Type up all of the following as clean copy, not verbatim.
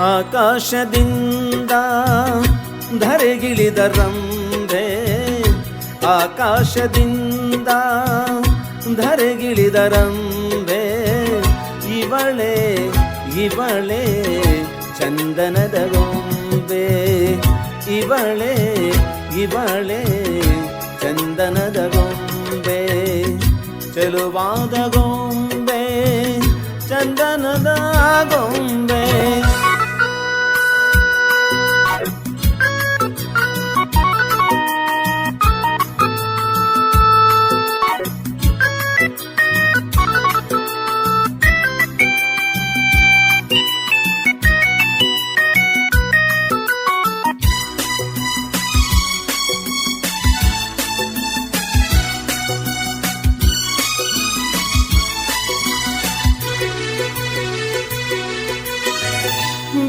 ಆಕಾಶದಿಂದ ಧರೆಗಿಳಿದ ರಂಭೆ, ಆಕಾಶದಿಂದ ಧರೆಗಿಳಿದ ರಂಭೆ, ಇವಳೇ ಇವಳೇ ಚಂದನದ ಗೊಂಬೆ, ಇವಳೇ ಇವಳೇ ಚಂದನದ ಗೊಂಬೆ, ಚೆಲುವಾದ ಗೊಂಬೆ ಚಂದನದ ಗೊಂಬೆ.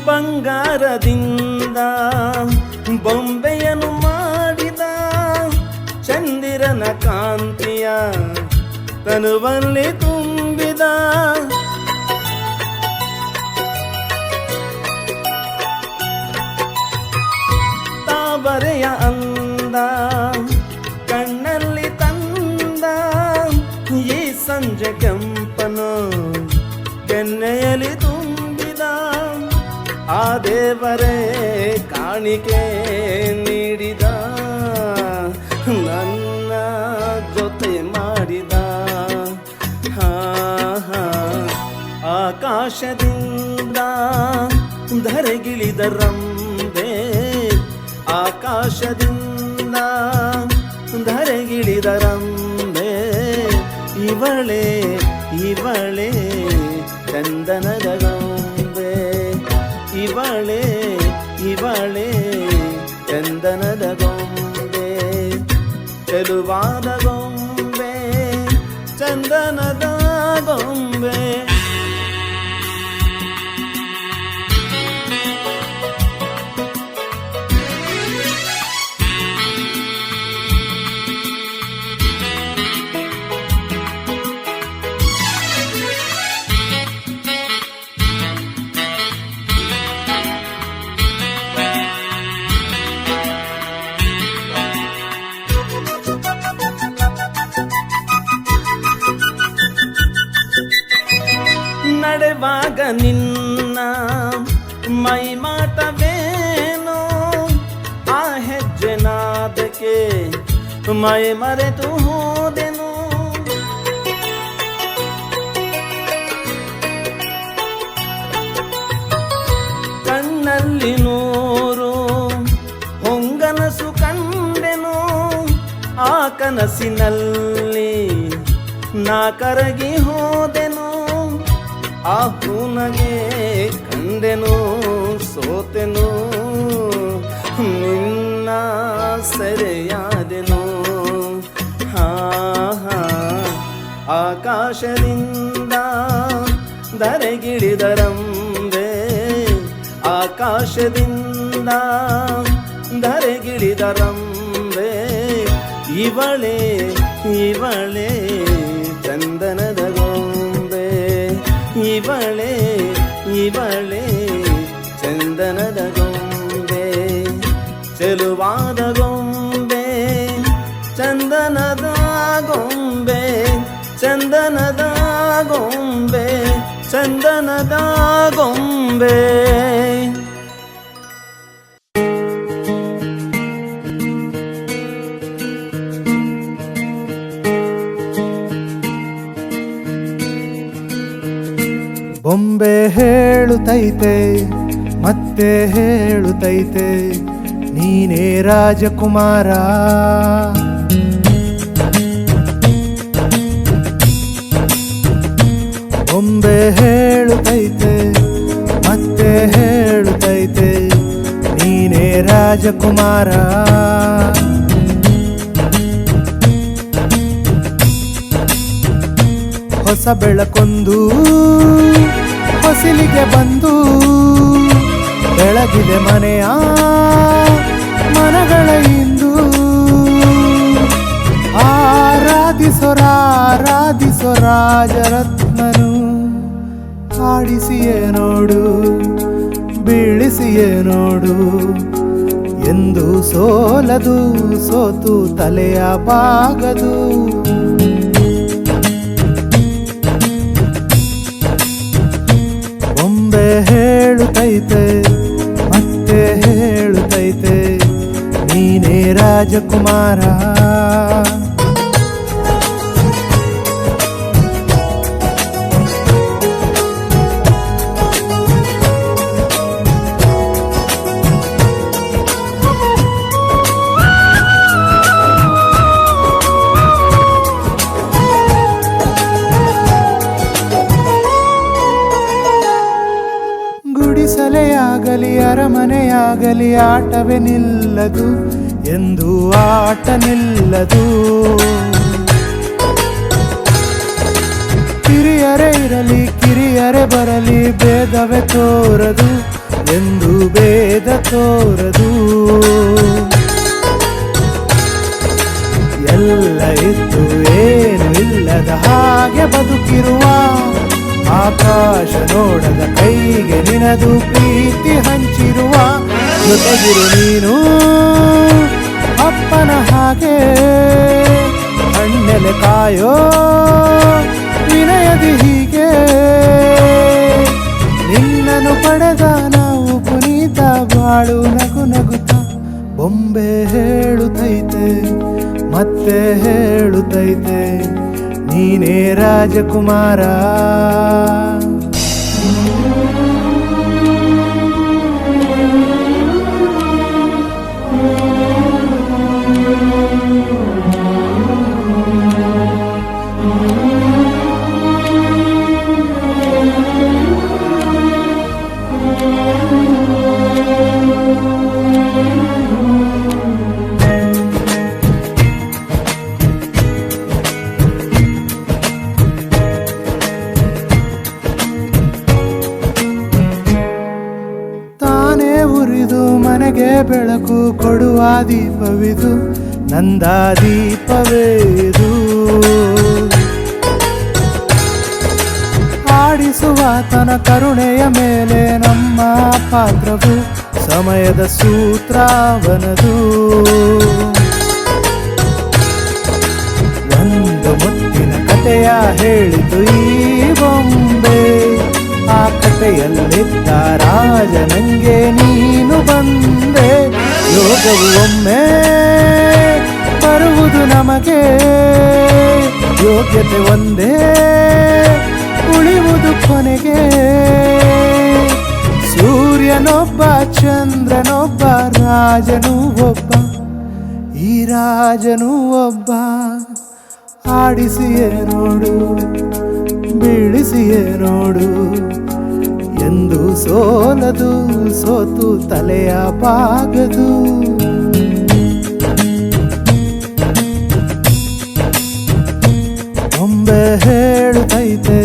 ಬಂಗಾರದಿಂದ ಬೊಂಬೆಯನ್ನು ಮಾಡಿದ, ಚಂದಿರನ ಕಾಂತಿಯ ತನುವಲ್ಲಿ ತುಂಬಿದ, ತಾವರೆಯ ಅಂದ ಕಣ್ಣಲ್ಲಿ ತಂದ, ಈ ಸಂಜೆ ಕೆಂಪನು ಕೆನ್ನೆಯಲ್ಲಿ ತುಂಬಿದ, ಆ ದೇವರೇ ಕಾಣಿಕೆ ನೀಡಿದ, ನನ್ನ ಜೊತೆ ಮಾಡಿದ. ಆಕಾಶದಿಂದ ಧರೆಗಿಳಿದ ರಂಭೆ, ಆಕಾಶದಿಂದ ಧರೆಗಿಳಿದ ರಂಭೆ, ಇವಳೇ ಇವಳೇ ಚಂದನದ ಗೊಂಬೆ, ಇವಳೇ ಇವಳೇ ಚಂದನದ ಗೊಂಬೆ, ಚೆಲುವಾದ ಗೊಂಬೆ ಚಂದನದ ಗೊಂಬೆ. ನಡೆವಾಗ ನಿನ್ನ ಮೈಮಾಟವೇನೋ, ಆ ಹೆಜ್ಜೆ ನಾದಕ್ಕೆ ಮೈ ಮರೆತು ಹೋದೆನು, ಕಣ್ಣಲ್ಲಿ ನೂರು ಹೊಂಗನಸು ಕಂಡೆನು, ಆ ಕನಸಿನಲ್ಲಿ ನಾ ಕರಗಿ ಹೋದೆನು, ಆ ಹೂನಗೆ ಕಂಡೆನು ಸೋತೆನು, ನಿನ್ನ ಸೆರೆಯಾದೆನು. ಆಕಾಶದಿಂದ ಧರೆಗಿಳಿದ ರಂಭೆ, ಆಕಾಶದಿಂದ ಧರೆಗಿಳಿದ ರಂಭೆ, ಇವಳೇ ಇವಳೇ ಚಂದನದ ಗೊಂಬೆ, ಇವಳೇ ಇವಳೇ ಚಂದನದ ಗೊಂಬೆ, ಚೆಲುವಾದ ಗೊಂಬೆ ಚಂದನದ ಗೊಂಬೆ, ಚಂದನದ ಗೊಂಬೆ ಚಂದನದ ಗೊಂಬೆ. ಬೊಂಬೆ ಹೇಳುತ್ತೈತೆ ಮತ್ತೆ ಹೇಳುತ್ತೈತೆ, ನೀನೇ ರಾಜಕುಮಾರ. ಬೊಂಬೆ ಹೇಳುತ್ತೈತೆ ಮತ್ತೆ ಹೇಳುತ್ತೈತೆ, ನೀನೇ ರಾಜಕುಮಾರ. ಹೊಸ ಬೆಳಕೊಂದು ಹೊಸಿಲಿಗೆ ಬಂದು ಬೆಳಗಿದೆ ಮನೆಯ ಮನಗಳ ಇಂದು. ಆರಾಧಿಸೋ ರಾಜರತ್ನನು, ಆಡಿಸಿಯೇ ನೋಡು ಬೀಳಿಸಿಯೇ ನೋಡು ಎಂದು ಸೋಲದು ಸೋತು ತಲೆಯ ಬಾಗದು. ಬೊಂಬೆ ಹೇಳುತ್ತೈತೆ ಮತ್ತೆ ಹೇಳುತ್ತೈತೆ ನೀನೇ ರಾಜಕುಮಾರ. ಗುಡಿಸಲೆಯಾಗಲಿ ಅರಮನೆಯಾಗಲಿ ಆಟವೇ ನಿಲ್ಲದು ಎಂದು ಆಟ ನಿಲ್ಲದು. ಕಿರಿಯರೇ ಇರಲಿ ಕಿರಿಯರೇ ಬರಲಿ ಭೇದವೇ ತೋರದು ಎಂದು ಭೇದ ತೋರದು. ಎಲ್ಲ ಇದ್ದು ಏನು ಇಲ್ಲದ ಹಾಗೆ ಬದುಕಿರುವ ಆಕಾಶ ನೋಡದ ಕೈಗೆ ನಿನದು ಪ್ರೀತಿ ಹಂಚಿರುವ. ಜೊತೆಗಿರು ನೀನು ಅಪ್ಪನ ಹಾಗೆ ಹಣ್ಣೆಲೆ ಕಾಯೋ ವಿನಯದಿ ಹೀಗೆ. ನಿನ್ನನ್ನು ಪಡೆದ ನಾವು ಪುನೀತ ಬಾಳು ನಗು ನಗುತ್ತ. ಬೊಂಬೆ ಹೇಳುತ್ತೈತೆ ಮತ್ತೆ ಹೇಳುತ್ತೈತೆ ನೀನೇ ರಾಜಕುಮಾರ. ಉರಿದು ಮನೆಗೆ ಬೆಳಕು ಕೊಡುವ ದೀಪವಿದು ನಂದ ದೀಪವೇದು. ಆಡಿಸುವ ತನ ಕರುಣೆಯ ಮೇಲೆ ನಮ್ಮ ಪಾತ್ರವು ಸಮಯದ ಸೂತ್ರವನದು. ಒಂದು ಮುತ್ತಿನ ಕಥೆಯ ಹೇಳಿತು ಈ ಬೊಂಬೆ. ಆ ಕಥೆಯಲ್ಲಿದ್ದ ರಾಜ ನಂಗೆ ನೀನು ಬಂದೆ. ಯೋಗವು ಒಮ್ಮೆ ಬರುವುದು ನಮಗೆ, ಯೋಗ್ಯತೆ ಒಂದೇ ಉಳಿಯುವುದು ಕೊನೆಗೆ. ಸೂರ್ಯನೊಬ್ಬ ಚಂದ್ರನೊಬ್ಬ ರಾಜನೂ ಒಬ್ಬ, ಈ ರಾಜನೂ ಒಬ್ಬ. ಆಡಿಸಿಯೇ ನೋಡು ಬೀಳಿಸಿಯೇ ನೋಡು ಎಂದು ಸೋಲದು ಸೋತು ತಲೆಯ ಬಾಗದು. ಬೊಂಬೆ ಹೇಳುತ್ತೈತೆ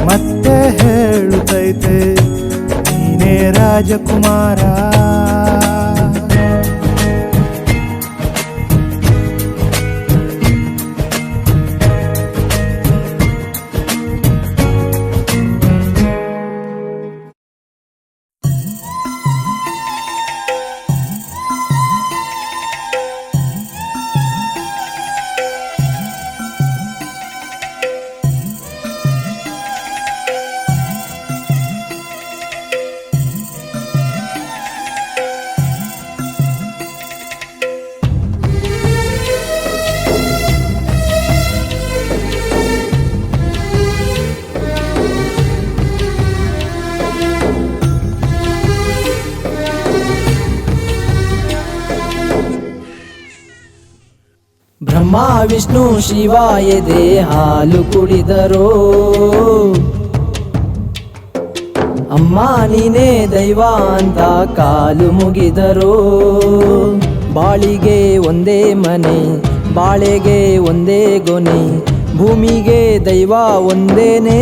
ಮತ್ತೆ ಹೇಳುತ್ತೈತೆ ನೀನೇ ರಾಜಕುಮಾರ. ಬ್ರಹ್ಮ ವಿಷ್ಣು ಶಿವ ಎದೆ ಹಾಲು ಕುಡಿದರೋ, ಅಮ್ಮ ನೀನೇ ದೈವ ಅಂತ ಕಾಲು ಮುಗಿದರೋ. ಬಾಳಿಗೆ ಒಂದೇ ಮನೆ ಬಾಳೆಗೆ ಒಂದೇ ಗೊನೆ, ಭೂಮಿಗೆ ದೈವ ಒಂದೇನೇ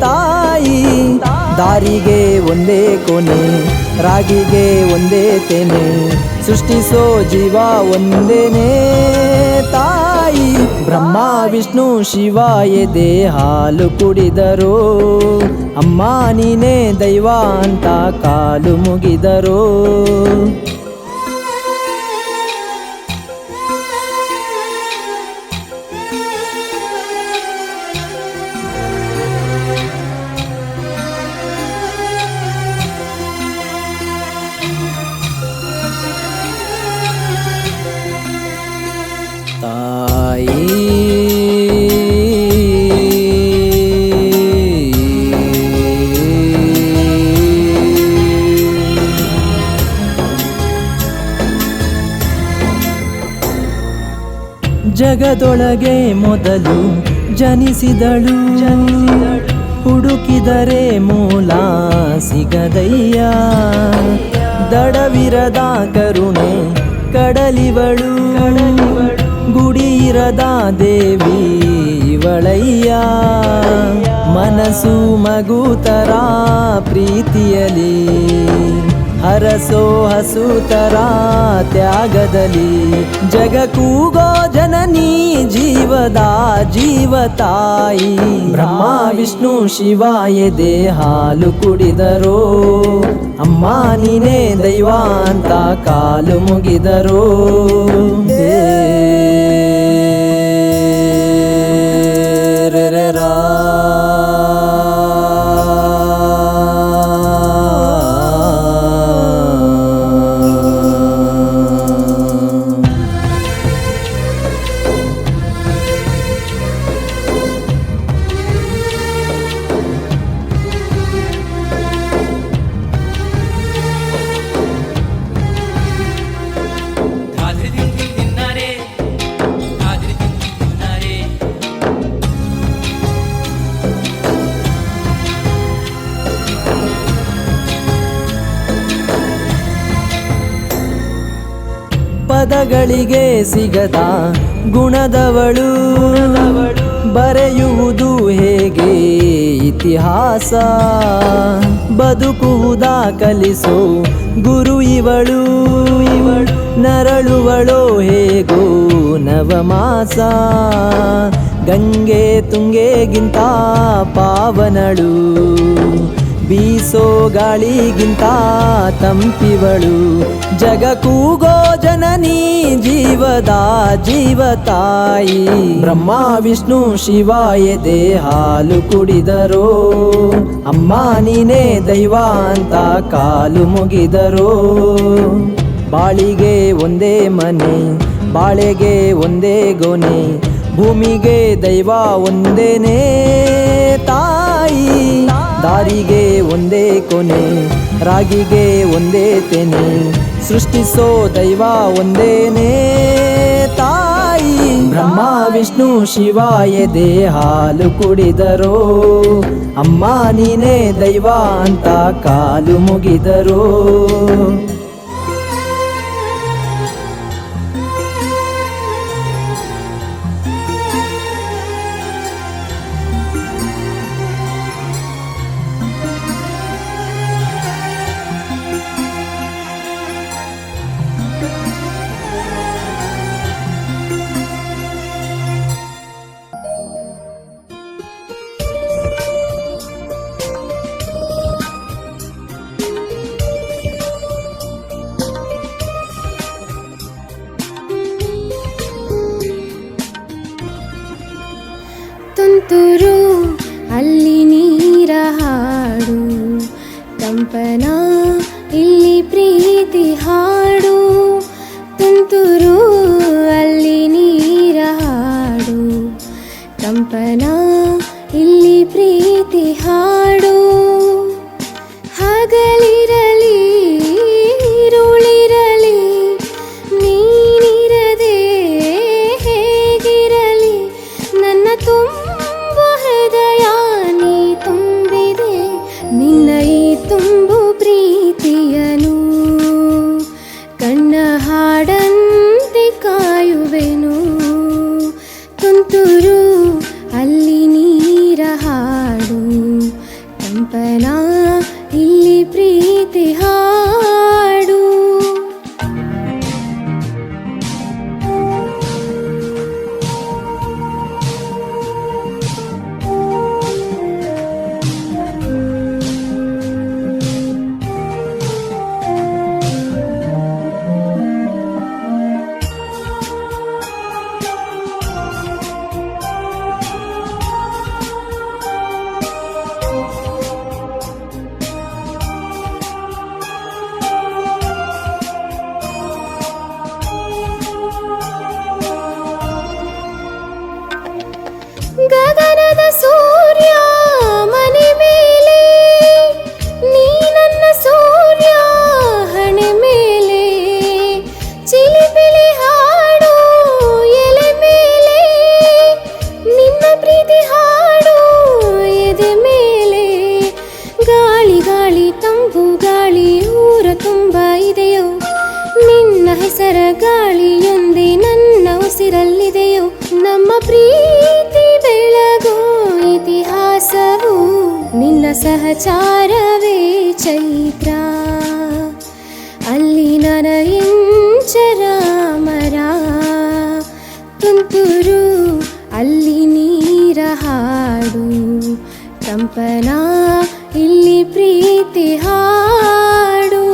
ತಾಯಿ. ದಾರಿಗೆ ಒಂದೇ ಕೊನೆ ರಾಗಿಗೆ ಒಂದೇ ತೆನೆ, ಸೃಷ್ಟಿಸೋ ಜೀವ ಒಂದೇನೇ ತಾಯಿ. ಬ್ರಹ್ಮ ವಿಷ್ಣು ಶಿವ ಎದೆ ಹಾಲು ಕುಡಿದರು, ಅಮ್ಮ ನೀನೇ ದೈವ ಅಂತ ಕಾಲು ಮುಗಿದರು. ತಾಯಿ ಜಗದೊಳಗೆ ಮೊದಲು ಜನಿಸಿದಳು, ಹುಡುಕಿದರೆ ಮೂಲ ಸಿಗದಯ್ಯ. ದಡವಿರದ ಕರುಣೆ ಕಡಲಿವಳು, ಗುಡಿಯಿರದ ದೇವಿ ಇವಳಯ್ಯ. ಮನಸ್ಸು ಮಗುತರ ಪ್ರೀತಿಯಲಿ, ಹರಸೋ ಹಸುತರ ತ್ಯಾಗದಲ್ಲಿ. ಜಗ ಕೂಗೋ ಜನನಿ ಜೀವದ ಜೀವತಾಯಿ. ಬ್ರಹ್ಮ ವಿಷ್ಣು ಶಿವ ಎದೆ ಹಾಲು ಕುಡಿದರು, ಅಮ್ಮ ನೀನೇ ದೈವ ಅಂತ ಕಾಲು ಮುಗಿದರು. ಪದಗಳಿಗೆ ಸಿಗದ ಗುಣದವಳು, ಬರೆಯುವುದು ಹೇಗೆ ಇತಿಹಾಸ. ಬದುಕುವುದ ಕಲಿಸೋ ಗುರು ಇವಳು, ನರಳುವಳೋ ಹೇಗೋ ನವಮಾಸ. ಗಂಗೆ ತುಂಗೆಗಿಂತ ಪಾವನಳು, ಬೀಸೋ ಗಾಳಿಗಿಂತ ತಂಪಿವಳು. ಜಗ ಕೂಗೋ ಜನನಿ ಜೀವದ ಜೀವತಾಯಿ. ಬ್ರಹ್ಮ ವಿಷ್ಣು ಶಿವ ಎದೆ ಹಾಲು ಕುಡಿದರು, ಅಮ್ಮ ನೀನೇ ದೈವ ಅಂತ ಕಾಲು ಮುಗಿದರು. ಬಾಳಿಗೆ ಒಂದೇ ಮನೆ, ಬಾಳೆಗೆ ಒಂದೇ ಗೊನೆ, ಭೂಮಿಗೆ ದೈವ ಒಂದೇನೇ ತಾಯಿ. ದಾರಿಗೆ ಒಂದೇ ಕೊನೆ, ರಾಗಿಗೆ ಒಂದೇ ತೆನೆ, ಸೃಷ್ಟಿಸೋ ದೈವ ಒಂದೇನೇ ತಾಯಿ. ಬ್ರಹ್ಮ ವಿಷ್ಣು ಶಿವ ಎದೆ ಹಾಲು ಕುಡಿದರು, ಅಮ್ಮ ನೀನೇ ದೈವ ಅಂತ ಕಾಲು ಮುಗಿದರು. ತುಂತುರು ಅಲ್ಲಿ ನೀರ ಹಾಡು, ಕಂಪನ ಇಲ್ಲಿ ಪ್ರೀತಿ ಹಾಡು. ತುಂತುರು ಅಲ್ಲಿ ನೀರ ಹಾಡು, ಕಂಪನ ಇಲ್ಲಿ ಪ್ರೀತಿ ಹಾಡು. ಹಗಲಿರಲಿ ಇರುಳಿರಲಿ, ನೀನಿರದೆ ಹೇಗಿರಲಿ. ನನ್ನ ತುಂಬು ಹೃದಯ ನೀ ತುಂಬಿದೆ, ನಿನ್ನ ಈ ತುಂಬು ಪ್ರೀತಿಯನು ಕಣ್ಣ ಹಾಡಂತೆ ಕಾಯುವೆನು. ತುಂತುರು ಅಲ್ಲಿ ನೀರ ಹಾಡು, ಕಂಪನ ಹೆಸರ ಗಾಳಿಯೊಂದೇ ನನ್ನ ಉಸಿರಲ್ಲಿದೆಯೋ ನಮ್ಮ ಪ್ರೀತಿ ಬೆಳಗೋ ಇತಿಹಾಸವು ನಿನ್ನ ಸಹಚಾರವೇ ಚೈತ್ರ ಅಲ್ಲಿ ನನ ಇಂಚರ ಮರ ತುಂತುರು ಅಲ್ಲಿ ನೀರ ಹಾಡು ಕಂಪನ ಇಲ್ಲಿ ಪ್ರೀತಿ ಹಾಡು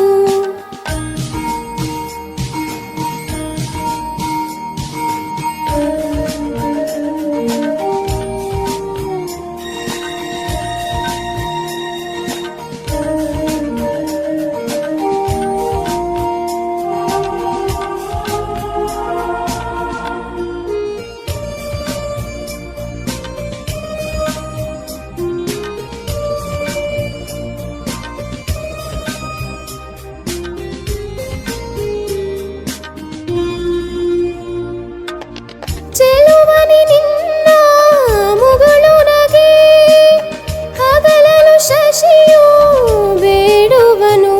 ಚೆಲುವನಿ ನಿನ್ನ ಮುಗುಳು ನಗೆ ಹಗಲಲು ಶಶಿಯು ಬೇಡುವನು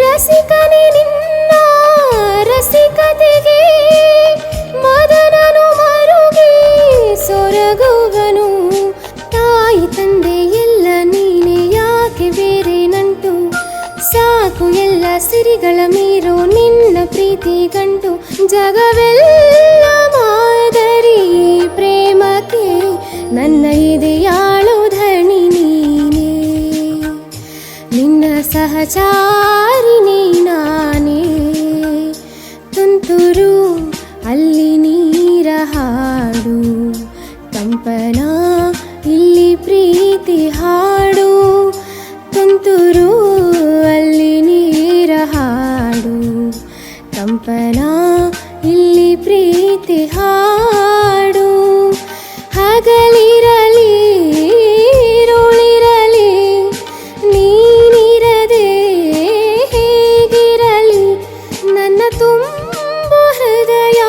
ರಸಿಕನಿ ನಿನ್ನ ರಸಿಕತೆಗೆ ಮದನನು ಮರುಗಿ ಸೊರಗುವನು ತಾಯಿ ತಂದೆ ಎಲ್ಲ ನೀನೆ ಯಾಕೆ ಬೇರೆ ನಂಟು ಸಾಕು ಎಲ್ಲ ಸಿರಿಗಳ ಮೀರೋ ನಿನ್ನ ಪ್ರೀತಿ ಗಂಟು ಜಗವೆಲ್ಲ ಮಾದರಿ ಪ್ರೇಮಕ್ಕೆ ನನ್ನ ಇದೆಯಾಳು ಧಣಿ ನೀನೇ ನಿನ್ನ ಸಹಚಾರಿಣಿ ನಾನೇ ತುಂತುರು ಅಲ್ಲಿ ನೀರ ಹಾಡು ಕಂಪನ ಇಲ್ಲಿ ಪ್ರೀತಿ ಹಾಡು ತುಂತುರು ಅಲ್ಲಿ ನೀರ ಹಾಡು ಕಂಪನ ಇಲ್ಲಿ ಪ್ರೀತಿ ಹಾಡು ಹಗಲಿರಲಿ ಇರುಳಿರಲಿ ನೀನಿರದೆ ಹೇಗಿರಲಿ ನನ್ನ ತುಂಬು ಹೃದಯ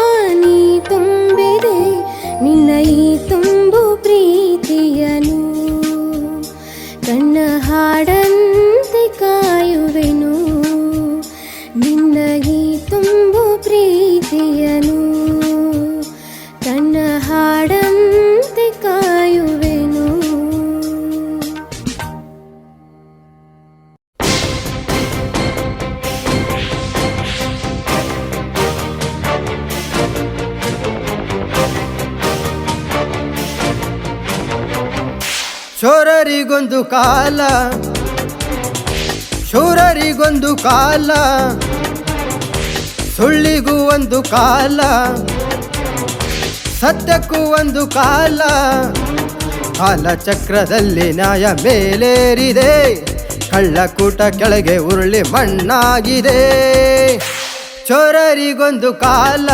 ನೀ ತುಂಬಿದೆ ನಿನ್ನ ಈ ತುಂಬು ಪ್ರೀತಿಯನು ಕಣ್ಣ ಹಾಡಂತೆ ಕಾಯುವೆನು ನಿನ್ನ ಈ ತುಂಬು ಪ್ರೀತಿಯನು ಕಣ್ಣ ಹಾಡಂತೆ ಕಾಯುವೆನು ಶೂರರಿಗೊಂದು ಕಾಲ ಶೂರರಿಗೊಂದು ಕಾಲ ಸುಳ್ಳಿಗೂ ಒಂದು ಕಾಲ ಸತ್ಯಕ್ಕೂ ಒಂದು ಕಾಲ ಕಾಲಚಕ್ರದಲ್ಲಿ ನ್ಯಾಯ ಮೇಲೇರಿದೆ ಕಳ್ಳಕೂಟ ಕೆಳಗೆ ಉರುಳಿ ಮಣ್ಣಾಗಿದೆ ಚೋರರಿಗೊಂದು ಕಾಲ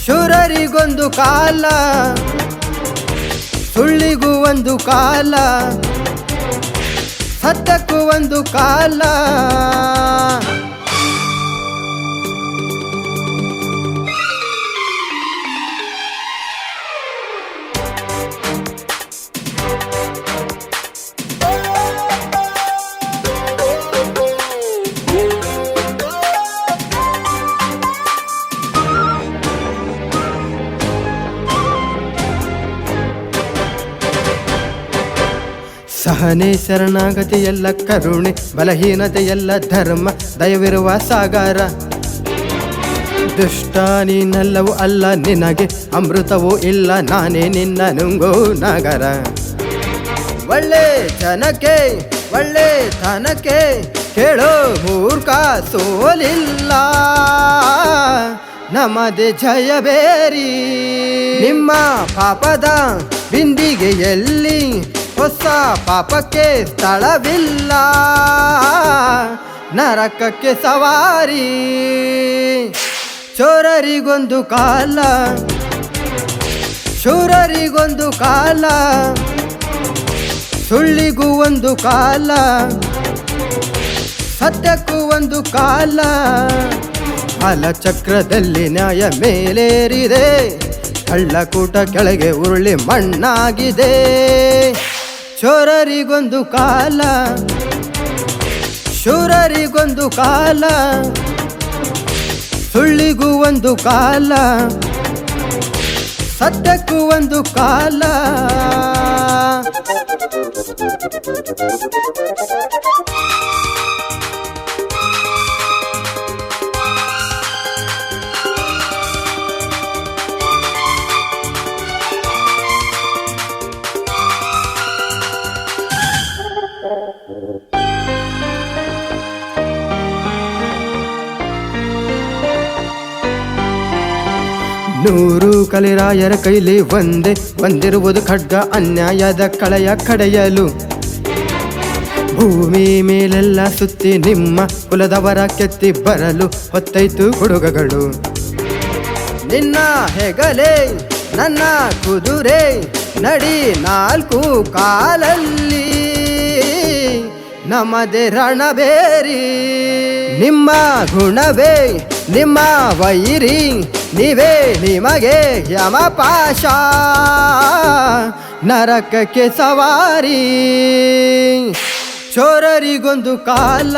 ಶೂರರಿಗೊಂದು ಕಾಲ ಸುಳ್ಳಿಗೂ ಒಂದು ಕಾಲ ಸತ್ಯಕ್ಕೂ ಒಂದು ಕಾಲ ಸಹನೆ ಶರಣಾಗತಿ ಎಲ್ಲ ಕರುಣೆ ಬಲಹೀನತೆ ಎಲ್ಲ ಧರ್ಮ ದಯವಿರುವ ಸಾಗರ ದುಷ್ಟ ನೀನಲ್ಲವೂ ಅಲ್ಲ ನಿನಗೆ ಅಮೃತವೂ ಇಲ್ಲ ನಾನೇ ನಿನ್ನ ನುಂಗೋ ನಗರ ಒಳ್ಳೆ ಜನಕ್ಕೆ ಒಳ್ಳೆ ತನಕ್ಕೆ ಕೇಳೋ ಮೂರ್ಖ ಸೋಲಿಲ್ಲ ನಮ್ಮದೇ ಜಯಬೇರಿ ನಿಮ್ಮ ಪಾಪದ ಬಿಂದಿಗೆಯಲ್ಲಿ ಹೊಸ ಪಾಪಕ್ಕೆ ಸ್ಥಳವಿಲ್ಲ ನರಕಕ್ಕೆ ಸವಾರಿ ಚೋರರಿಗೊಂದು ಕಾಲ ಶೂರರಿಗೊಂದು ಕಾಲ ಸುಳ್ಳಿಗೂ ಒಂದು ಕಾಲ ಸತ್ಯಕ್ಕೂ ಒಂದು ಕಾಲ ಕಾಲಚಕ್ರದಲ್ಲಿ ನ್ಯಾಯ ಮೇಲೇರಿದೆ ಕಳ್ಳಕೂಟ ಕೆಳಗೆ ಉರುಳಿ ಮಣ್ಣಾಗಿದೆ ಚೋರರಿಗೊಂದು ಕಾಲ ಶೂರರಿಗೊಂದು ಕಾಲ ಸುಳ್ಳಿಗೂ ಒಂದು ಕಾಲ, ಸತ್ಯಕ್ಕೂ ಒಂದು ಕಾಲ. ನೂರು ಕಲಿರಾಯರ ಕೈಲಿ ಒಂದೇ ಬಂದಿರುವುದು ಖಡ್ಗ ಅನ್ಯಾಯದ ಕಳೆಯ ಕಡೆಯಲು. ಭೂಮಿ ಮೇಲೆಲ್ಲ ಸುತ್ತಿ ನಿಮ್ಮ ಕುಲದವರ ಕೆತ್ತಿ ಬರಲು ಹೊತ್ತೈತು ಹುಡುಗಗಳು. ನಿನ್ನ ಹೆಗಲೇ ನನ್ನ ಕುದುರೆ ನಡಿ ನಾಲ್ಕು ಕಾಲಲ್ಲಿ ನಮ್ಮದೇ ರಣಬೇರಿ. ನಿಮ್ಮ ಗುಣವೇ ನಿಮ್ಮ ವೈರಿ, ನೀವೇ ನಿಮಗೆ ಯಮಪಾಶ ನರಕಕ್ಕೆ ಸವಾರಿ. ಚೋರರಿಗೊಂದು ಕಾಲ,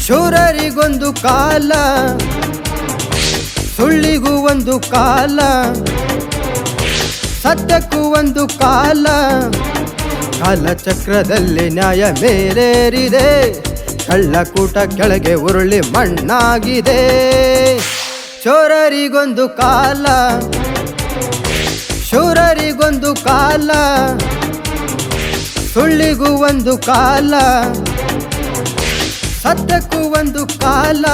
ಶೂರರಿಗೊಂದು ಕಾಲ, ಸುಳ್ಳಿಗೂ ಒಂದು ಕಾಲ, ಸತ್ಯಕ್ಕೂ ಒಂದು ಕಾಲ. ಕಾಲಚಕ್ರದಲ್ಲಿ ನ್ಯಾಯ ಮೇಲೇರಿದೆ, ಕಳ್ಳಕೂಟ ಕೆಳಗೆ ಉರುಳಿ ಮಣ್ಣಾಗಿದೆ. ಚೋರರಿಗೊಂದು ಕಾಲ, ಶೂರರಿಗೊಂದು ಕಾಲ, ಸುಳ್ಳಿಗೂ ಒಂದು ಕಾಲ, ಸತ್ಯಕ್ಕೂ ಒಂದು ಕಾಲ.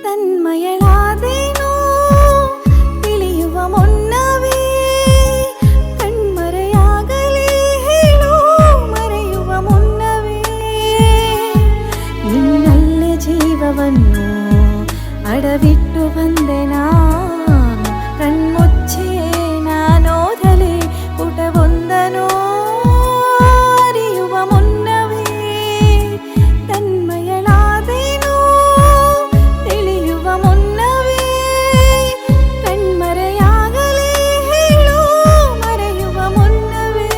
ತನ್ಮಯಳಾದೇನೋ ತಿಳಿಯುವ ಮುನ್ನವೇ ಕಣ್ಮರೆಯಾಗಲೇ ಹೇಳು ಮರೆಯುವ ಮುನ್ನವೇ. ನಿನ್ನಲ್ಲೇ ಜೀವವನ್ನು ಅಡವಿಟ್ಟು ಬಂದೆ ನಾನು, ಕಣ್ಮುಚ್ಚೆ ನಾನೋದಲೇ ಪುಟವೊಂದನೋ ಅರಿಯುವ ಮುನ್ನವೇ. ತನ್ಮಯಳಾದೇನೋ ತಿಳಿಯುವ ಮುನ್ನವೇ ಕಣ್ಮರೆಯಾಗಲೇ ಹೇಳು ಮರೆಯುವ ಮುನ್ನವೇ.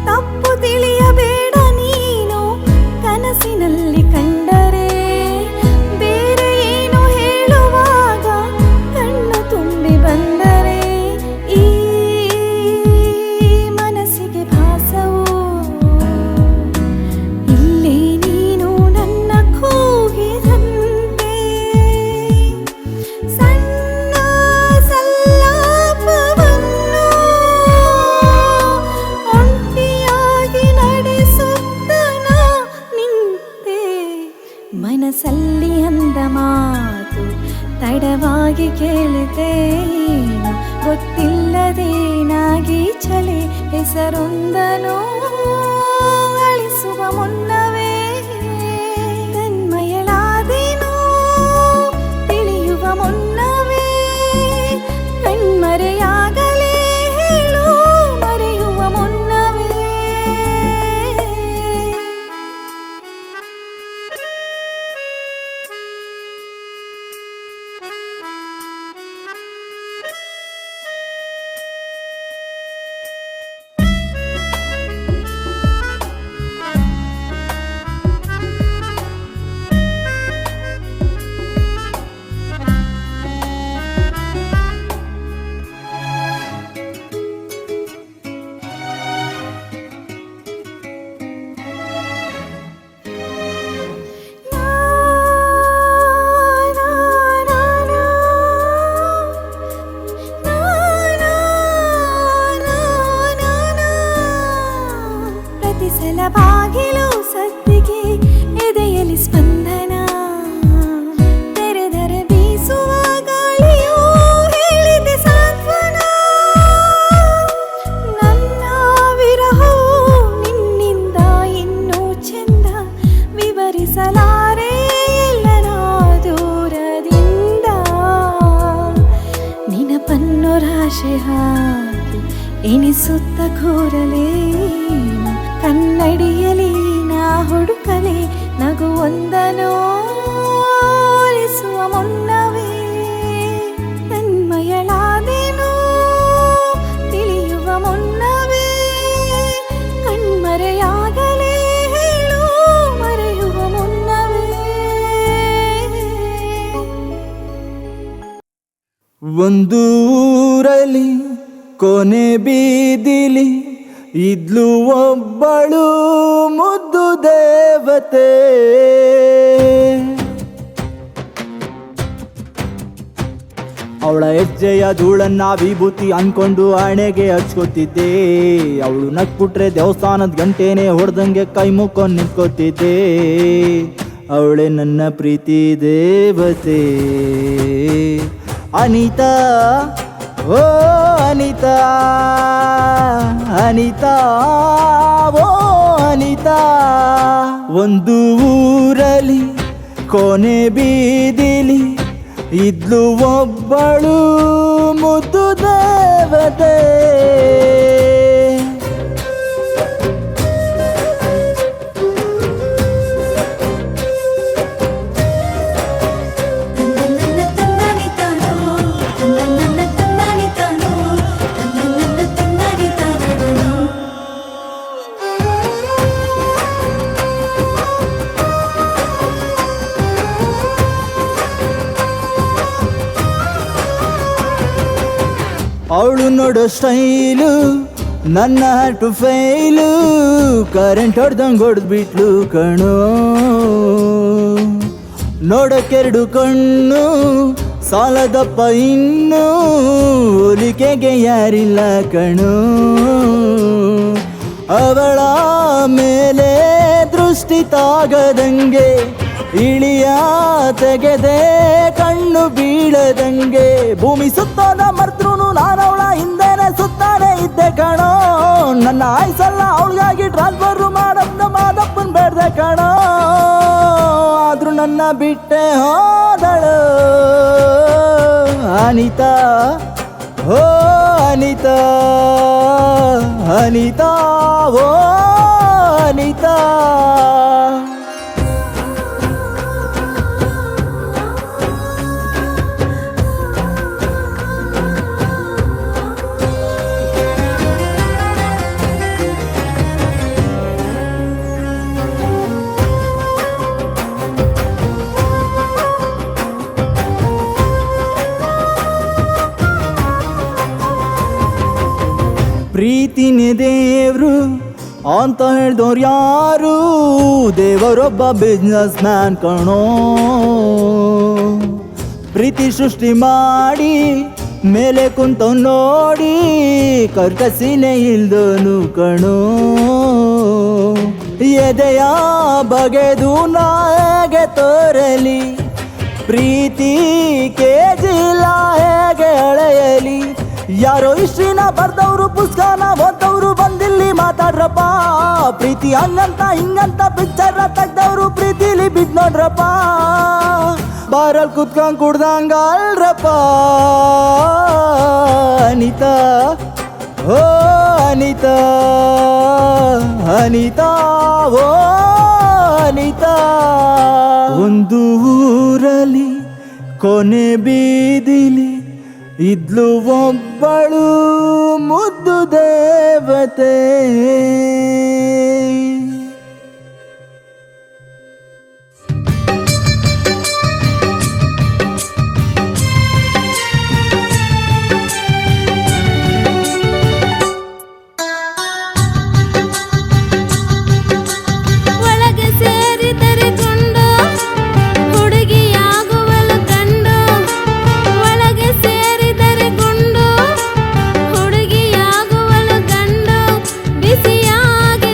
ತಪ್ಪು ತಿಳಿಯಬೇಡ ನೀನು ಕನಸಿನಲ್ಲಿ ಕಂಡರೆ, ಬೇರೆ ಏನು ಹೇಳುವಾಗ ಕಣ್ಣು ತುಂಬಿ ಬಂದರೆ ಈ ಮನಸ್ಸಿಗೆ ಭಾಸವು. ಇಲ್ಲಿ ನೀನು ನನ್ನ ಕೂಗಿದಂತೆ ಸಣ್ಣ ಸಲ್ಲಾಪವನ್ನು ಒಂಟಿಯಾಗಿ ನಡೆಸುತ್ತನ ನಿಂತೆ. ಮನಸ್ಸಲ್ಲಿ ಅಂದ ಮಾತು ತಡವಾಗಿ ಕೇಳಿದೇನು, ಗೊತ್ತಿಲ್ಲದೇನಾಗಿ ಚಲೆ ಹೆಸರೊಂದನು ಅಳಿಸುವ ಮುನ್ನವೇ. ತನ್ಮಯಳಾದೇನೋ ತಿಳಿಯುವ ಮುನ್ನವೇ ಕಣ್ಮರೆಯಾಗಲೇ ಹೇಳು ಮರೆಯುವ ಮುನ್ನವೇ. ಬಾಗಿಲು ಸದ್ದಿಗೆ ಎದೆಯಲ್ಲಿ ಸ್ಪಂದನ ತೆರೆದರೆ ಬೀಸುವ ಗಾಳಿಯು ಹೇಳಿದೆ ಸಾಂತ್ವನ ನನ್ನ ವಿರಹವು ನಿನ್ನಿಂದ ಇನ್ನೂ ಚಂದ ವಿವರಿಸಲಾರೆ ಎಲ್ಲನ ದೂರದಿಂದ ನೆನಪನ್ನು ರಾಶಿ ಹಾಕಿ ಎಣಿಸುತ್ತ ಕೂರಲೇನು ಕನ್ನಡಿಯಲಿ ನಾ ಹುಡುಕಲೆ ನಗುವೊಂದನೋ ಒಲಿಸುವ ಮುನ್ನವೇ ತನ್ಮಯಳಾದೆನೋ ತಿಳಿಯುವ ಮುನ್ನವೇ ಕಣ್ಮರೆಯಾಗಲೇ ಹೇಳು ಮರೆಯುವ ಮುನ್ನವೇ. ಒಂದೂರಲ್ಲಿ ಕೊನೆ ಬೀದಿಲಿ ಇದ್ಲು ಒಬ್ಬಳು ಮುದ್ದು ದೇವತೆ. ಅವಳ ಹೆಜ್ಜೆಯ ಧೂಳನ್ನ ವಿಭೂತಿ ಅನ್ಕೊಂಡು ಹಣೆಗೆ ಹಚ್ಕೋತಿದ್ದೆ. ಅವಳು ನಕ್ಬಿಟ್ರೆ ದೇವಸ್ಥಾನದ ಗಂಟೆನೆ ಹೊಡೆದಂಗೆ ಕೈ ಮುಕ್ಕೊಂಡು ನಿಂತ್ಕೋತಿದ್ದೆ. ಅವಳೇ ನನ್ನ ಪ್ರೀತಿ ದೇವತೆ ಅನಿತಾ. ಓ ಅನಿತಾ ಅನಿತಾ ಓ ಅನಿತಾ. ಒಂದು ಊರಲ್ಲಿ ಕೊನೆ ಬೀದಿಲಿ ಇದ್ಲು ಒಬ್ಬಳು ಮುದ್ದು ದೇವತೆ. ಅವಳು ನೋಡೋ ಸ್ಟೈಲು ನನ್ನ ಹಾರ್ಟು ಫೈಲು. ಕರೆಂಟ್ ಹೊಡೆದಂಗೆ ಹೊಡೆದ್ಬಿಟ್ಲು ಕಣೋ. ನೋಡೋಕೆರಡು ಕಣ್ಣು ಸಾಲದಪ್ಪ ಇನ್ನು ಹೋಲಿಕೆಗೆ ಯಾರಿಲ್ಲ ಕಣೋ. ಅವಳ ಮೇಲೆ ದೃಷ್ಟಿ ತಾಗದಂಗೆ ಇಳಿಯ ತೆಗೆದೆ ಕಣ್ಣು ಬೀಳದಂಗೆ. ಭೂಮಿ ಸುತ್ತೋದ ಮರ್ತೃನು ನಾನವಳ ಹಿಂದೆನೆ ಸುತ್ತಾನೆ ಇದ್ದೆ ಕಣೋ. ನನ್ನ ಆಯ್ಸಲ್ಲ ಅವಳಿಗಾಗಿ ಟ್ರಾನ್ಸ್ಫರ್ ಮಾಡಪ್ಪ ಮಾದಪ್ಪನ್ ಬೇಡ್ದೆ ಕಣೋ. ಆದ್ರೂ ನನ್ನ ಬಿಟ್ಟೆ ಹೋದಳು ಅನಿತಾ. ಓ ಅನಿತಾ ಅನಿತಾ ಓ ಅನಿತಾ. ಪ್ರೀತಿನೇ ದೇವ್ರು ಅಂತ ಹೇಳ್ದವ್ರು ಯಾರು? ದೇವರೊಬ್ಬ ಬಿಸ್ನೆಸ್ ಮ್ಯಾನ್ ಕಣೋ. ಪ್ರೀತಿ ಸೃಷ್ಟಿ ಮಾಡಿ ಮೇಲೆ ಕುಂತ ನೋಡಿ ಕರ್ಕಸಿನೇ ಇಲ್ದೋನು ಕಣೋ. ಎದೆಯ ಬಗೆದು ನಾಗೆ ತೋರಲಿ ಪ್ರೀತಿ ಕೇಜಿಲ್ಲ ಹೇಗೆ ಅಳೆಯಲಿ. ಯಾರೋ ಇಷ್ಟಿನ ಬರ್ದವ್ರು ಪುಸ್ತಕನ ಓದವ್ರು ಬಂದಿಲ್ಲಿ ಮಾತಾಡ್ರಪ್ಪ. ಪ್ರೀತಿ ಹಂಗಂತ ಹಿಂಗಂತ ಪಿಕ್ಚರ್ ತೆಗ್ದವ್ರು ಪ್ರೀತಿಲಿ ಬಿದ್ ನೋಡ್ರಪ್ಪ. ಬಾರಲ್ ಕುತ್ಕೊಂಡ್ ಕುಡ್ದಂಗ ಅಲ್ರಪ್ಪ ಅನಿತಾ. ಓ ಅನಿತಾ ಅನಿತಾ ಓ ಅನಿತಾ. ಒಂದು ಊರಲ್ಲಿ ಕೊನೆ ಬೀದಿಲಿ ಇದ್ಲು ಒಬ್ಬಳು ಮುದ್ದು ದೇವತೆ. ಬಿಸಿಯಾಗಿ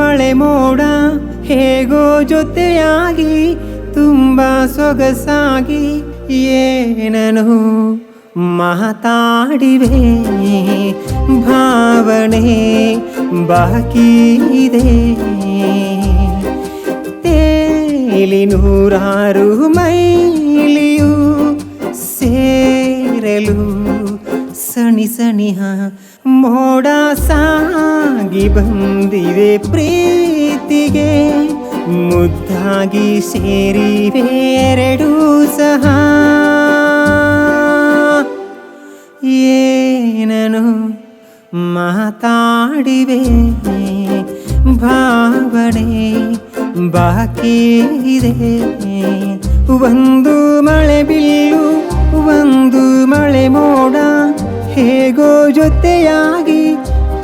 ಮಳೆ ಮೋಡ ಹೇಗೋ ಜೊತೆಯಾಗಿ ತುಂಬ ಸೊಗಸಾಗಿ ಏನನು ಮಾತಾಡಿವೆ ಭಾವನೆ ಬಾಕಿ ಇದೆ ತೇಲಿ ನೂರಾರು ಮೈಲಿಯು ಸೇರಲು ಸಣಿ ಸಣಿಹ ಮೋಡ ಸಾಗಿ ಬಂದಿವೆ ಪ್ರೀತಿಗೆ ಮುದ್ದಾಗಿ ಸೇರಿವೆ ಎರಡೂ ಸಹ ಏನನು ಮಾತಾಡಿವೆ ಭಾವನೆ ಬಾಕಿ ಇದೆ ಒಂದು ಮಳೆ ಬಿಲ್ಲು ಒಂದು ಮಳೆ ಮೋಡ ಹೇಗೋ ಜೊತೆಯಾಗಿ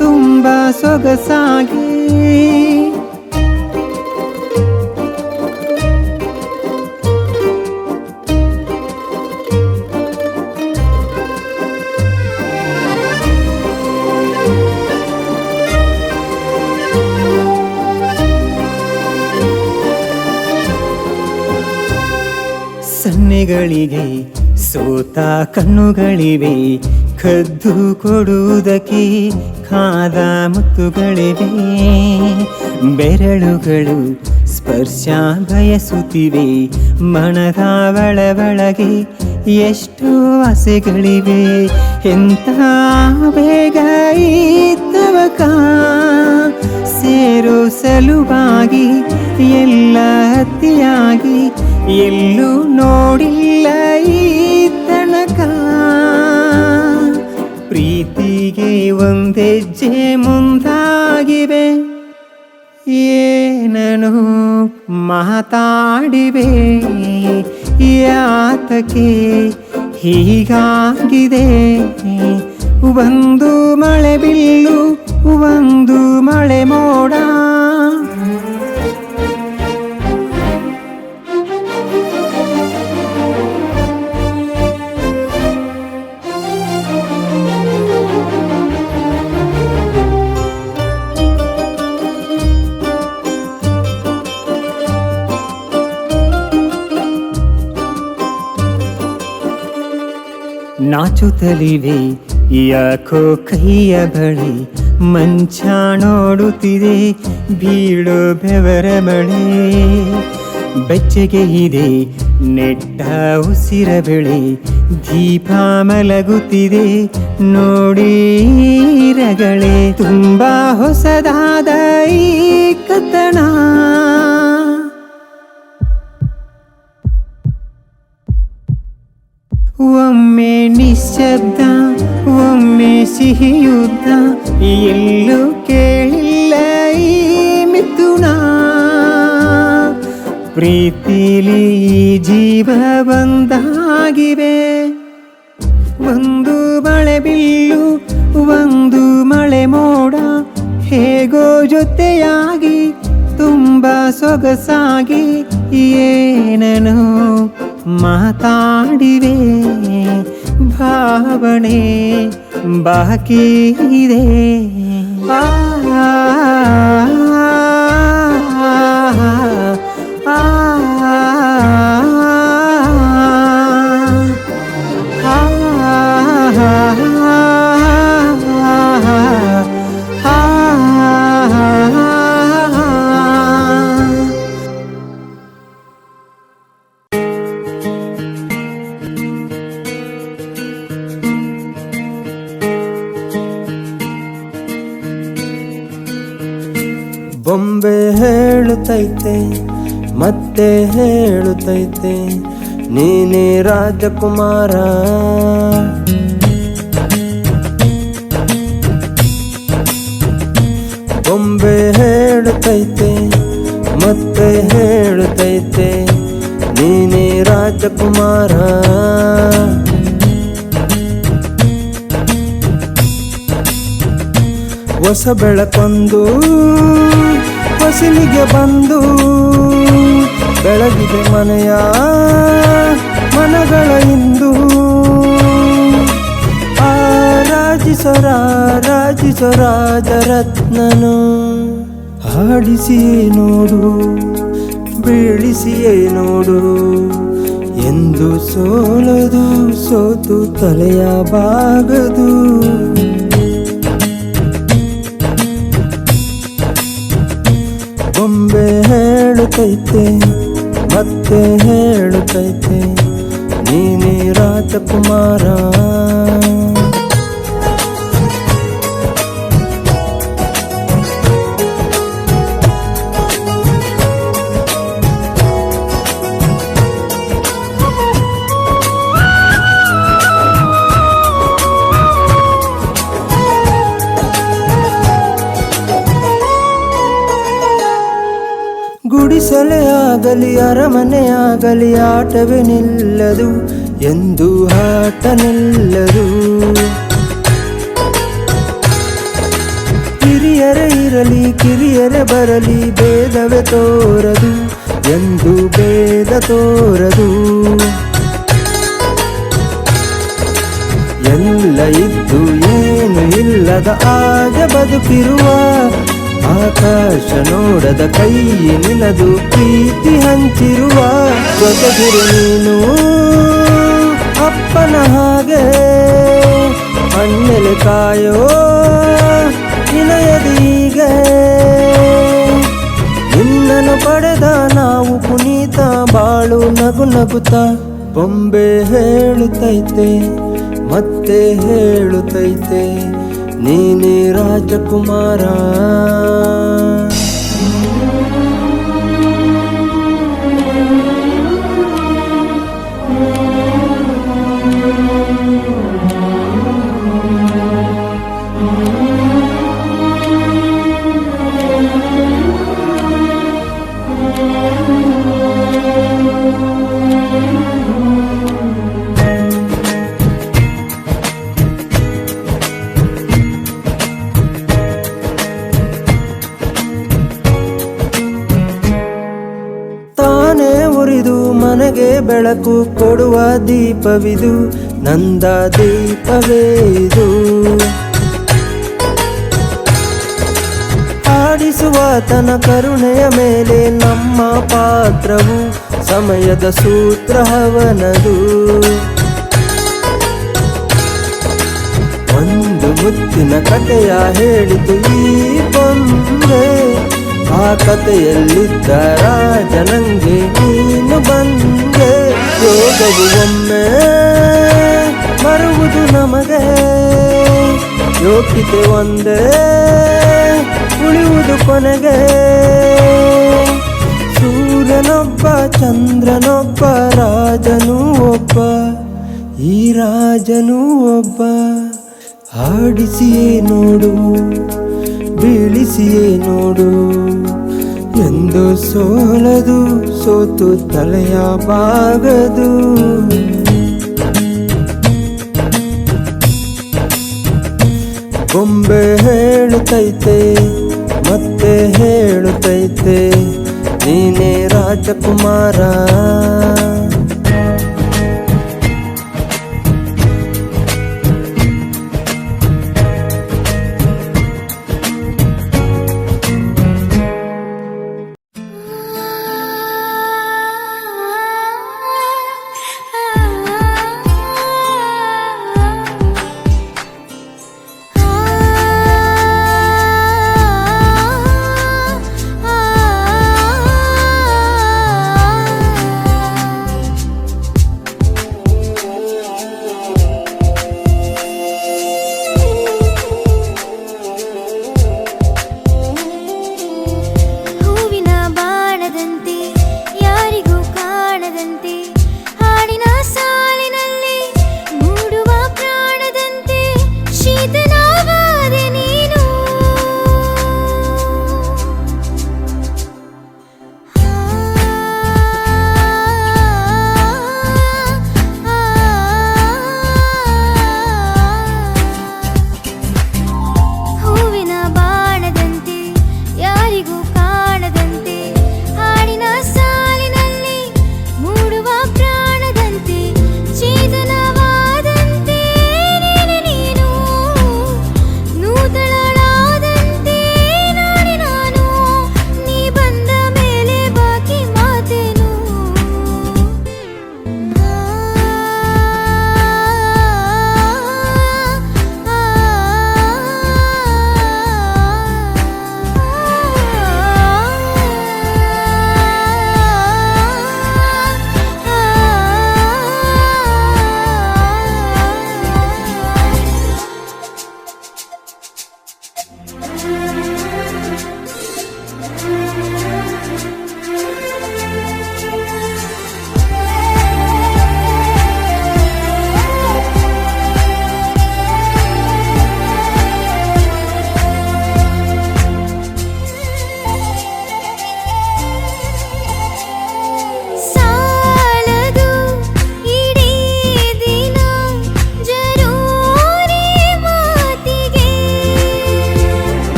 ತುಂಬ ಸೊಗಸಾಗಿ ಸನ್ನೆಗಳಿಗೆ ಸೋತ ಕಣ್ಣುಗಳಿವೆ ಕದ್ದು ಕೊಡುವುದಕ್ಕೆ ಕಾದ ಮುತ್ತುಗಳಿವೆ ಬೆರಳುಗಳು ಸ್ಪರ್ಶ ಬಯಸುತ್ತಿವೆ ಮನದ ಒಳಗೆ ಎಷ್ಟು ಆಸೆಗಳಿವೆ ಎಂಥ ಬೇಗ ಇದ್ದವಕ ಸೇರೋ ಸಲುವಾಗಿ ಎಲ್ಲ ಅತಿಯಾಗಿ ಎಲ್ಲೂ ನೋಡಿಲ್ಲ ಈ ತನಕ ಪ್ರೀತಿಗೆ ಒಂದೆಜ್ಜೆ ಮುಂದಾಗಿವೆ ಏನನು ಮಾತಾಡಿವೆ ಯಾತಕ್ಕೆ ಹೀಗಾಗಿದೆ ಒಂದು ಮಳೆ ಬಿಲ್ಲು ಒಂದು ಮಳೆ ಮೋಡ ನಾಚುತ್ತಲಿವೆ ಯಾಕೋ ಕೈಯ ಬಳಿ ಮಂಚ ನೋಡುತ್ತಿದೆ ಬೀಳೋ ಬೆವರ ಮಳೆ ಬೆಚ್ಚಗೆ ಇದೆ ನೆಟ್ಟ ಉಸಿರ ಬೆಳೆ ದೀಪ ಮಲಗುತ್ತಿದೆ ನೋಡಿ ರಗಳೇ ತುಂಬಾ ಹೊಸದಾದ ಈ ಕಥನ ಒಮ್ಮೆ ನಿಶ್ಶಬ್ದ ಒಮ್ಮೆ ಸಿಹಿಯುದ್ಧ ಎಲ್ಲೂ ಕೇಳಿಲ್ಲ ಈ ಮಿಥುನ ಪ್ರೀತಿಲಿ ಜೀವ ಬಂದಾಗಿವೆ ಒಂದು ಮಳೆ ಬಿಲ್ಲು ಒಂದು ಮಳೆ ಮೋಡ ಹೇಗೋ ಜೊತೆಯಾಗಿ ತುಂಬ ಸೊಗಸಾಗಿ ಏನನು ಮಾತಾಡಿವೆ ಭಾವನೆ ಬಾಕಿ ಇದೆ ಆ ಬೊಂಬೆ ಹೇಳುತ್ತೈತೆ ಮತ್ತೆ ಹೇಳುತ್ತೈತೆ ನೀನೇ ರಾಜಕುಮಾರ ಬೊಂಬೆ ಹೇಳುತ್ತೈತೆ ಮತ್ತೆ ಹೇಳುತ್ತೈತೆ ನೀನೇ ರಾಜಕುಮಾರ ಹೊಸ ಬೆಳಕೊಂದು ಹೊಸಿಲಿಗೆ ಬಂದು ಬೆಳಗಿದೆ ಮನೆಯ ಮನಗಳ ಇಂದು ರಾಜಿಸೋ ರಾಜರತ್ನನು ಆಡಿಸಿಯೇ ನೋಡು, ಬೀಳಿಸಿಯೇ ನೋಡು, ಎಂದು ಸೋಲದು, ಸೋತು ತಲೆಯ ಬಾಗದು. ಬೊಂಬೆ ಹೇಳುತ್ತೈತೆ, ಮತ್ತೆ ಹೇಳುತ್ತೈತೆ, ನೀನೇ ರಾಜಕುಮಾರ. ಗುಡಿಸಲೇ ಆಗಲಿ ಅರಮನೆ ಆಗಲಿ ಆಟವೇ ನಿಲ್ಲದು, ಎಂದು ಆಟ ನಿಲ್ಲದು. ಹಿರಿಯರೇ ಇರಲಿ ಕಿರಿಯರೇ ಬರಲಿ ಭೇದವೇ ತೋರದು, ಎಂದು ಭೇದ ತೋರದು. ಎಲ್ಲ ಇದ್ದು ಏನು ಇಲ್ಲದ ಹಾಗೆ ಬದುಕಿರುವ, ಆಕಾಶ ನೋಡದ ಕೈ ನಿನದು ಪ್ರೀತಿ ಹಂಚಿರುವ. ಜೊತೆಗಿರು ನೀನು ಅಪ್ಪನ ಹಾಗೆ, ಮಣ್ಣೆಲೆ ಕಾಯೋ ನಿನಯದೀಗೆ. ನಿನ್ನನ್ನು ಪಡೆದ ನಾವು ಪುನೀತ, ಬಾಳು ನಗು ನಗುತ್ತ. ಬೊಂಬೆ ಹೇಳುತ್ತೈತೆ, ಮತ್ತೆ ಹೇಳುತ್ತೈತೆ, ನೀನೇ ರಾಜಕುಮಾರ. ಮನೆಗೆ ಬೆಳಕು ಕೊಡುವ ದೀಪವಿದು, ನಂದ ದೀಪವೇ ಇದು. ಆಡಿಸುವ ತನ ಕರುಣೆಯ ಮೇಲೆ ನಮ್ಮ ಪಾತ್ರವು, ಸಮಯದ ಸೂತ್ರ ಹವನದು. ಒಂದು ಮುತ್ತಿನ ಕಥೆಯ ಹೇಳಿತು ಈ ಬೊಂಬೆ, ಆ ಕಥೆಯಲ್ಲಿದ್ದ ರಾಜನಂಗೆ ನೀನು ಬಂದೆ. ಯೋಗವು ಒಮ್ಮೆ ಬರುವುದು ನಮಗೆ, ಯೋಗ್ಯತೆ ಒಂದೇ ಉಳಿಯುವುದು ಕೊನೆಗೆ. ಸೂರ್ಯನೊಬ್ಬ ಚಂದ್ರನೊಬ್ಬ ರಾಜನೂ ಒಬ್ಬ, ಈ ರಾಜನೂ ಒಬ್ಬ. ಆಡಿಸಿಯೇ ನೋಡು, ಬೀಳಿಸಿಯೇ ನೋಡು, ಎಂದು ಸೋಲದು, ಸೋತು ತಲೆಯ ಬಾಗದು. ಬೊಂಬೆ ಹೇಳುತ್ತೈತೆ, ಮತ್ತೆ ಹೇಳುತ್ತೈತೆ, ನೀನೇ ರಾಜಕುಮಾರ.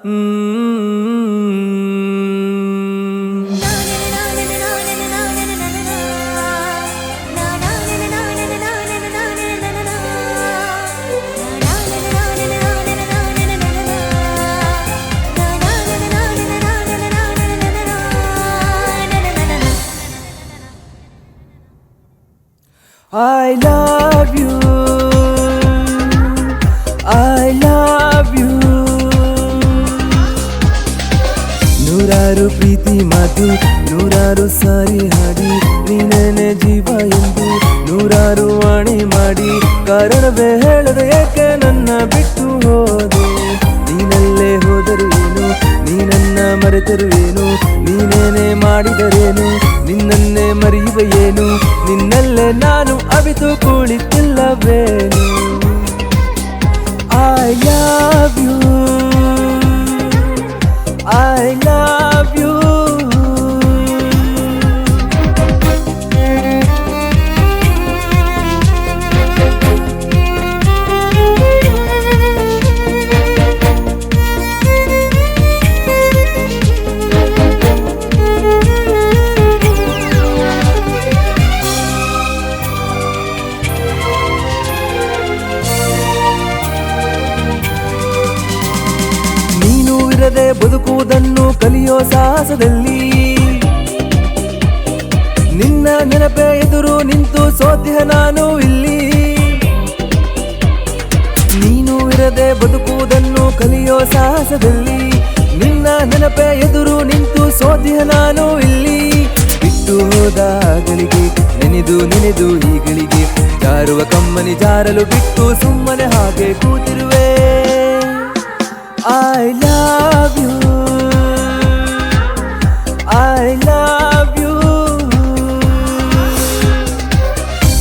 I love you, I love you. ನೂರಾರು ಪ್ರೀತಿ ಮಾತು ನೂರಾರು ಸಾರಿ ಹಾಡಿ ನೀನೇನೆ ಜೀವ ಎಂದು ನೂರಾರು ವಾಣಿ ಮಾಡಿ ಕಾರಣವೇ ಹೇಳದೆ ಏಕೆ ನನ್ನ ಬಿಟ್ಟು ಹೋದೆ. ನೀನಲ್ಲೇ ಹೋದರು ಏನು ನೀನನ್ನ ಮರೆತರು ಏನು ನೀನೇನೆ ಮಾಡಿದರೇನು ನಿನ್ನನ್ನೇ ಮರೆಯುವ ಏನು ನಿನ್ನಲ್ಲೇ ನಾನು ಅವಿತು ಕುಳಿತಿಲ್ಲವೇನು. I love you, I love you. ನೀನು ಇರದೆ ಬದುಕುವುದನ್ನು ಕಲಿಯೋ ಸಾಹಸದಲ್ಲಿ ನಿನ್ನ ನೆನಪೇ ಎದುರು ನಿಂತು ಸೋತಿಹ ನಾನು ಇಲ್ಲಿ. ನೀನು ಇರದೆ ಬದುಕುವುದನ್ನು ಕಲಿಯೋ ಸಾಹಸದಲ್ಲಿ ನಿನ್ನ ನೆನಪೇ ಎದುರು ನಿಂತು ಸೋತಿಹ ನಾನು ಇಲ್ಲಿ. ಬಿಟ್ಟು ಹೋದ ಗಳಿಗೆ ನೆನೆದು ನೆನೆದು ಈಗಳಿಗೆ ಜಾರುವ ಕಮ್ಮನಿ ಜಾರಲು ಬಿಟ್ಟು ಸುಮ್ಮನೆ ಹಾಗೆ ಕೂತಿರುವೆ. I love you, I love you.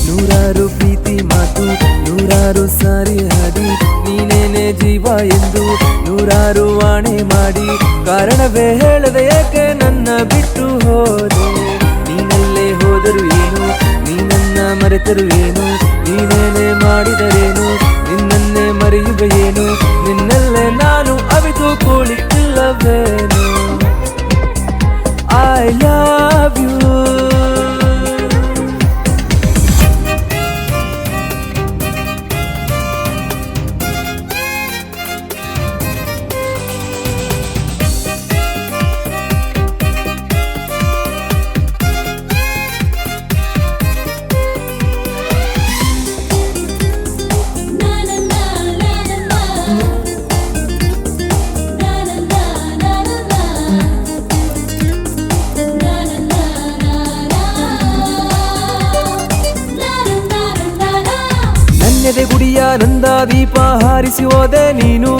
ನೂರಾರು ಪ್ರೀತಿ ಮಾತು ನೂರಾರು ಸಾರಿ ಹಾಡಿ ನೀನೇನೆ ಜೀವ ಎಂದು ನೂರಾರು ವಾಣೆ ಮಾಡಿ ಕಾರಣವೇ ಹೇಳದೆ ಏಕೆ ನನ್ನ ಬಿಟ್ಟು ಹೋದೆ. ನೀನಲ್ಲೇ ಹೋದರು ಏನು ನೀನನ್ನ ಮರೆತರು ಏನು ನೀನೇನೆ ಮಾಡಿದರೇನು ನಿನ್ನನ್ನೇ ಮರೆಯುವ ಏನು ನಿನ್ನಲ್ಲೇ ನಾನು ಅವಿತು ಕುಳಿತಿಲ್ಲವೇನು. I love you. ನನ್ನೆದೆ ಗುಡಿಯ ನಂದ ದೀಪ ಹಾರಿಸಿ ಹೋದೆ ನೀನು.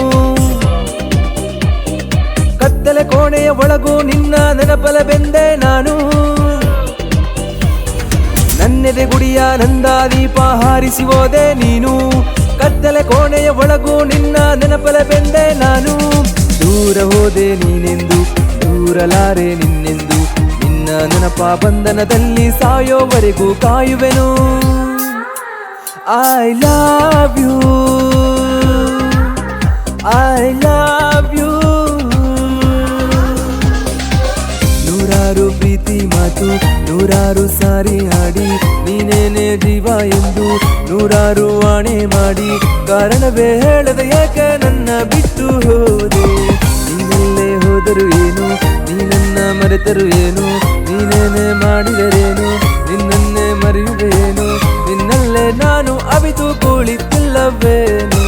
ಕತ್ತಲೆ ಕೋಣೆಯ ಒಳಗೂ ನಿನ್ನ ನೆನಪಲ ಬೆಂದೆ ನಾನು. ನನ್ನೆದೆ ಗುಡಿಯ ನಂದ ದೀಪ ಹಾರಿಸಿ ಹೋದೆ ನೀನು. ಕತ್ತಲೆ ಕೋಣೆಯ ಒಳಗೂ ನಿನ್ನ ನೆನಪಲ ಬೆಂದೆ ನಾನು. ದೂರ ಹೋದೆ ನೀನೆಂದು ದೂರಲಾರೆ ನಿನ್ನೆಂದು ನಿನ್ನ ನೆನಪ ಬಂಧನದಲ್ಲಿ ಸಾಯೋವರೆಗೂ ಕಾಯುವೆನು. I love you, I love you. ನೂರಾರು ಪ್ರೀತಿ ಮಾತು ನೂರಾರು ಸಾರಿ ಹಾಡಿ ನೀನೇನೆ ಜೀವ ಎಂದು ನೂರಾರು ವಾಣೆ ಮಾಡಿ ಕಾರಣವೇ ಹೇಳದೆ ಏಕೆ ನನ್ನ ಬಿಟ್ಟು ಹೋದೆ. ನೀನಲ್ಲೇ ಹೋದರು ಏನು ನೀನನ್ನ ಮರೆತರು ಏನು ನೀನೇನೆ ಮಾಡಿದರೇನು ನಿನ್ನನ್ನೇ ಮರೆಯುವೇನು ನಿನ್ನಲ್ಲೇ ನಾನು ಅವಿತು ಕುಳಿತಿಲ್ಲವೇನು.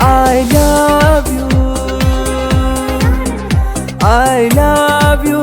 I love you, I love you.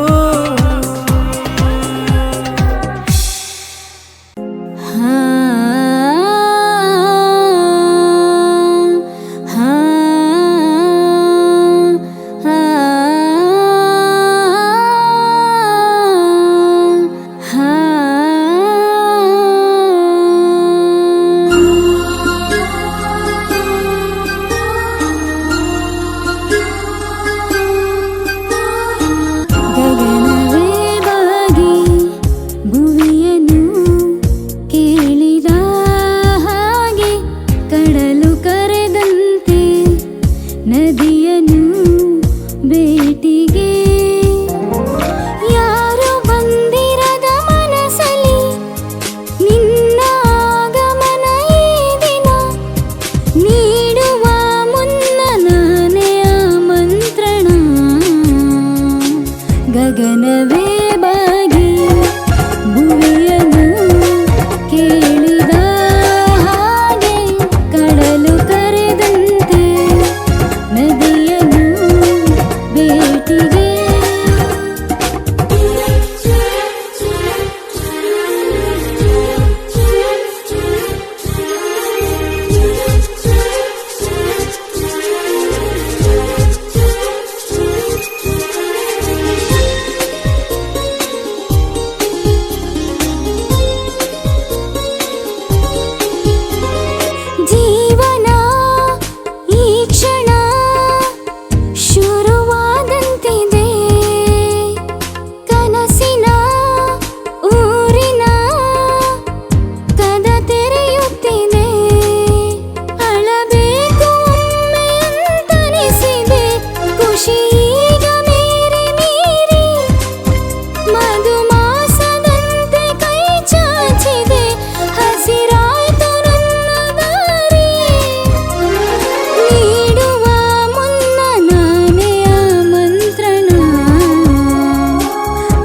ನದಿಯನು ಭೇಟಿಗೆ ಯಾರು ಬಂದಿರದ ಮನಸಲಿ ನಿನ್ನ ಆಗಮನ ಈ ದಿನ ನೀಡುವ ಮುನ್ನ ನಾನೇ ಆಮಂತ್ರಣ ಗಗನವೇ ಬಾಗಿ ಭುವಿಯನು ಕೇಳಿದ ಹಾಗೆ ಕಡಲು ಕರೆದಂತೆ ನದಿಯನು ಭೇಟಿಗೆ ಜೀವನ ಈ ಕ್ಷಣ ಶುರುವಾದಂತಿದೆ ಕನಸಿನ ಊರಿನ ಕದ ತೆರೆಯುತ್ತಿದೆ ಅಳಬೇಕು ಒಮ್ಮೆ ಅಂತನಿಸಿದೆ ಖುಷಿ ಈಗ ಮೀರಿ ಮೀರಿ ಮಧುಮಾಸದಂತೆ ಕೈ ಚಾಚಿದೆ ಹಸಿರಾಯ್ತು ನನ್ನ ದಾರಿ ನೀಡುವ ಮುನ್ನ ನಾನೇ ಆಮಂತ್ರಣ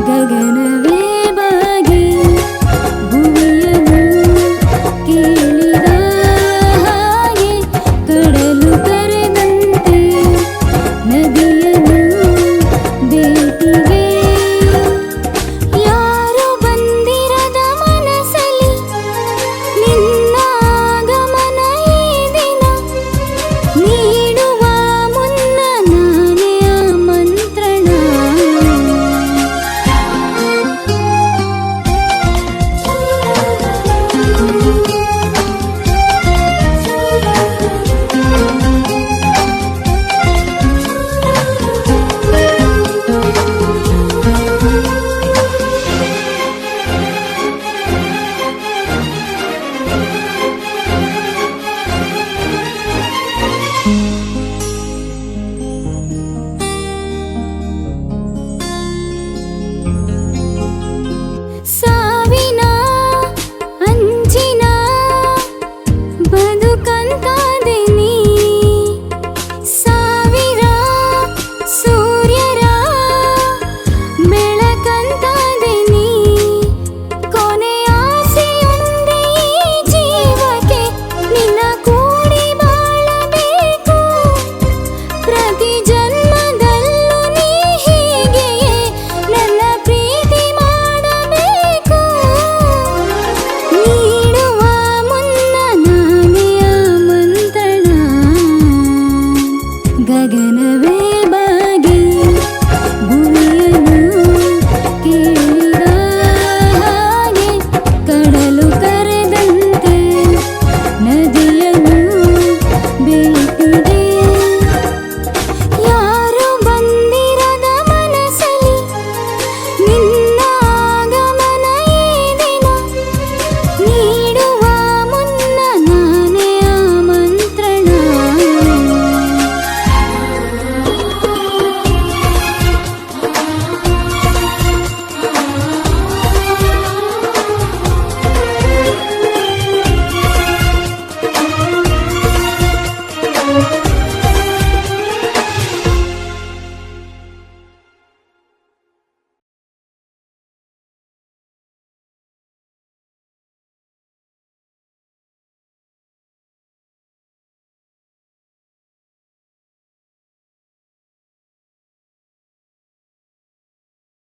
ಗಗನವೇ ಬಾಗಿ ಭುವಿಯನು ಕೇಳಿದ ಹಾಗೆ ಕಡಲು ಕರೆದಂತೆ ನದಿಯನು ಭೇಟಿಗೆ ಯಾರು ಬಂದಿರದ ಮನಸಲಿ ನಿನ್ನ ಆಗಮನ ಈ ದಿನ ನೀಡುವ ಮುನ್ನ ನಾನೇ ಆಮಂತ್ರಣ ಸಾವಿನ ಅಂಚಿನ ಬದುಕಂತಾದೆ ನೀ ಸಾವಿರ ಸೂರ್ಯರ ಬೆಳಕಂತಾದೆ ನೀ ಕೊನೆಯ ಆಸೆಯೊಂದೇ ಈ ಜೀವಕ್ಕೆ ನಿನ್ನ ಕೂಡಿ ಬಾಳಬೇಕು ಪ್ರತಿ ಜನ್ಮದಲ್ಲೂ ನೀ ಹೀಗೆಯೇ ನನ್ನ ಪ್ರೀತಿ ಮಾಡಬೇಕು ನೀಡುವ ಮುನ್ನ ನಾನೇ ಆಮಂತ್ರಣ ಗಗನವೇ